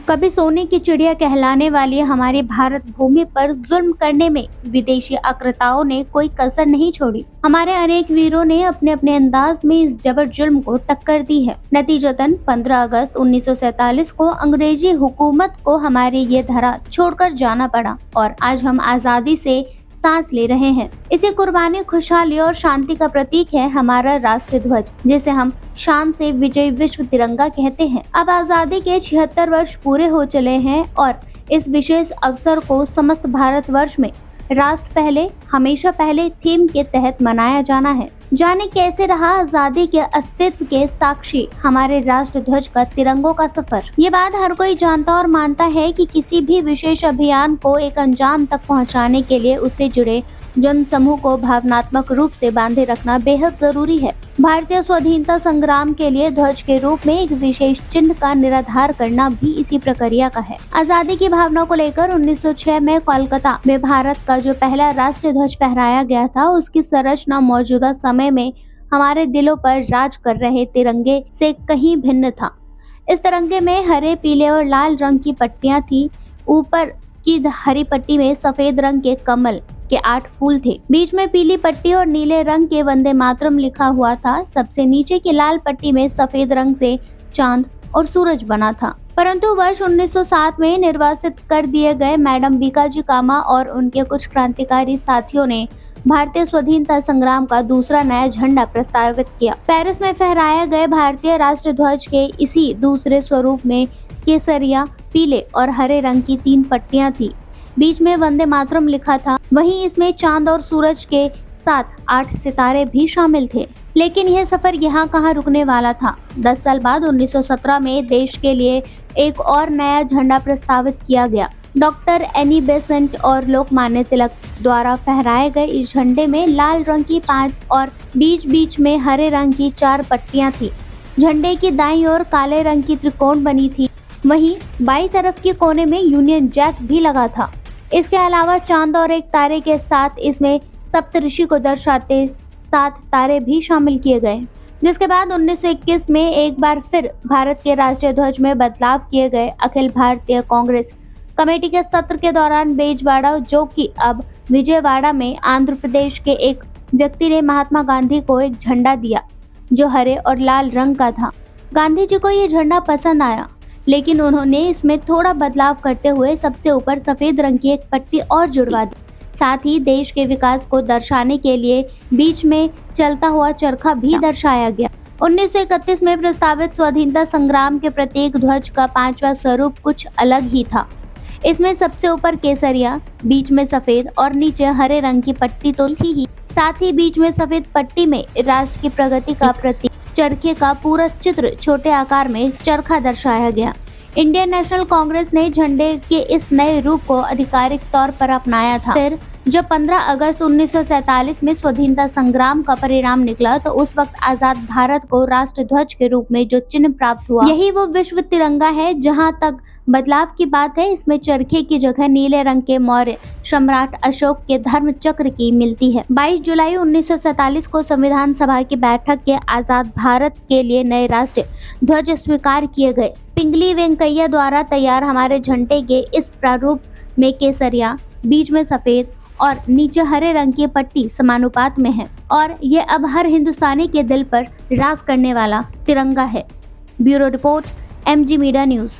कभी सोने की चिड़िया कहलाने वाली हमारी भारत भूमि पर जुल्म करने में विदेशी आक्रांताओं ने कोई कसर नहीं छोड़ी। हमारे अनेक वीरों ने अपने अपने अंदाज में इस जबर जुल्म को टक्कर दी है। नतीजतन 15 अगस्त 1947 को अंग्रेजी हुकूमत को हमारी ये धरा छोड़कर जाना पड़ा और आज हम आजादी से सांस ले रहे हैं। इसी कुर्बानी, खुशहाली और शांति का प्रतीक है हमारा राष्ट्रीय ध्वज, जिसे हम शान से विजयी विश्व तिरंगा कहते हैं। अब आजादी के 76 वर्ष पूरे हो चले हैं और इस विशेष अवसर को समस्त भारतवर्ष में राष्ट्र पहले हमेशा पहले थीम के तहत मनाया जाना है। जाने कैसे रहा आजादी के अस्तित्व के साक्षी हमारे राष्ट्र ध्वज का तिरंगों का सफर। ये बात हर कोई जानता और मानता है कि किसी भी विशेष अभियान को एक अंजाम तक पहुंचाने के लिए उससे जुड़े जन समूह को भावनात्मक रूप से बांधे रखना बेहद जरूरी है। भारतीय स्वाधीनता संग्राम के लिए ध्वज के रूप में एक विशेष चिन्ह का निराधार करना भी इसी प्रक्रिया का है। आजादी की भावना को लेकर 1906 में कोलकाता में भारत का जो पहला राष्ट्रीय ध्वज फहराया गया था, उसकी संरचना मौजूदा समय में हमारे दिलों पर राज कर रहे तिरंगे से कहीं भिन्न था। इस तिरंगे में हरे, पीले और लाल रंग की पट्टियां थी। ऊपर की हरी पट्टी में सफेद रंग के कमल के 8 फूल थे। बीच में पीली पट्टी और नीले रंग के वंदे मातरम लिखा हुआ था। सबसे नीचे की लाल पट्टी में सफेद रंग से चांद और सूरज बना था। परंतु वर्ष 1907 में निर्वासित कर दिए गए मैडम बीकाजी कामा और उनके कुछ क्रांतिकारी साथियों ने भारतीय स्वाधीनता संग्राम का दूसरा नया झंडा प्रस्तावित किया। पेरिस में फहराए गए भारतीय राष्ट्रीय ध्वज के इसी दूसरे स्वरूप में केसरिया, पीले और हरे रंग की 3 पट्टियां थी। बीच में वंदे मातरम लिखा था। वहीं इसमें चांद और सूरज के साथ 8 सितारे भी शामिल थे। लेकिन यह सफर यहाँ कहाँ रुकने वाला था। 10 साल बाद 1917 में देश के लिए एक और नया झंडा प्रस्तावित किया गया। डॉक्टर एनी बेसेंट और लोकमान्य तिलक द्वारा फहराए गए इस झंडे में लाल रंग की 5 और बीच बीच में हरे रंग की 4 पट्टियां थी। झंडे की दाईं ओर काले रंग की त्रिकोण बनी थी। वहीं बाईं तरफ के कोने में यूनियन जैक भी लगा था। इसके अलावा चांद और एक तारे के साथ इसमें सप्तऋषि को दर्शाते 7 तारे भी शामिल किए गए। जिसके बाद 1921 में एक बार फिर भारत के राष्ट्रीय ध्वज में बदलाव किए गए। अखिल भारतीय कांग्रेस कमेटी के सत्र के दौरान बेजवाड़ा, जो कि अब विजयवाड़ा में आंध्र प्रदेश के एक व्यक्ति ने महात्मा गांधी को एक झंडा दिया जो हरे और लाल रंग का था। गांधी जी को ये झंडा पसंद आया, लेकिन उन्होंने इसमें थोड़ा बदलाव करते हुए सबसे ऊपर सफेद रंग की एक पट्टी और जुड़वा दी। साथ ही देश के विकास को दर्शाने के लिए बीच में चलता हुआ चरखा भी दर्शाया गया। 1931 में प्रस्तावित स्वाधीनता संग्राम के प्रतीक ध्वज का 5वां स्वरूप कुछ अलग ही था। इसमें सबसे ऊपर केसरिया, बीच में सफेद और नीचे हरे रंग की पट्टी तो थी ही, साथ ही बीच में सफेद पट्टी में राष्ट्र की प्रगति का प्रतीक चरखे का पूरा चित्र छोटे आकार में चरखा दर्शाया गया। इंडियन नेशनल कांग्रेस ने झंडे के इस नए रूप को आधिकारिक तौर पर अपनाया था। फिर जब 15 अगस्त 1947 में स्वाधीनता संग्राम का परिणाम निकला, तो उस वक्त आजाद भारत को राष्ट्र ध्वज के रूप में जो चिन्ह प्राप्त हुआ, यही वो विश्व तिरंगा है। जहां तक बदलाव की बात है, इसमें चरखे की जगह नीले रंग के मौर्य सम्राट अशोक के धर्म चक्र की मिलती है। 22 जुलाई 1947 को संविधान सभा की बैठक के आजाद भारत के लिए नए राष्ट्रीय ध्वज स्वीकार किए गए। पिंगली वेंकैया द्वारा तैयार हमारे झंडे के इस प्रारूप में केसरिया, बीच में सफेद और नीचे हरे रंग की पट्टी समानुपात में है और ये अब हर हिंदुस्तानी के दिल पर राज करने वाला तिरंगा है। Bureau report, MG media news.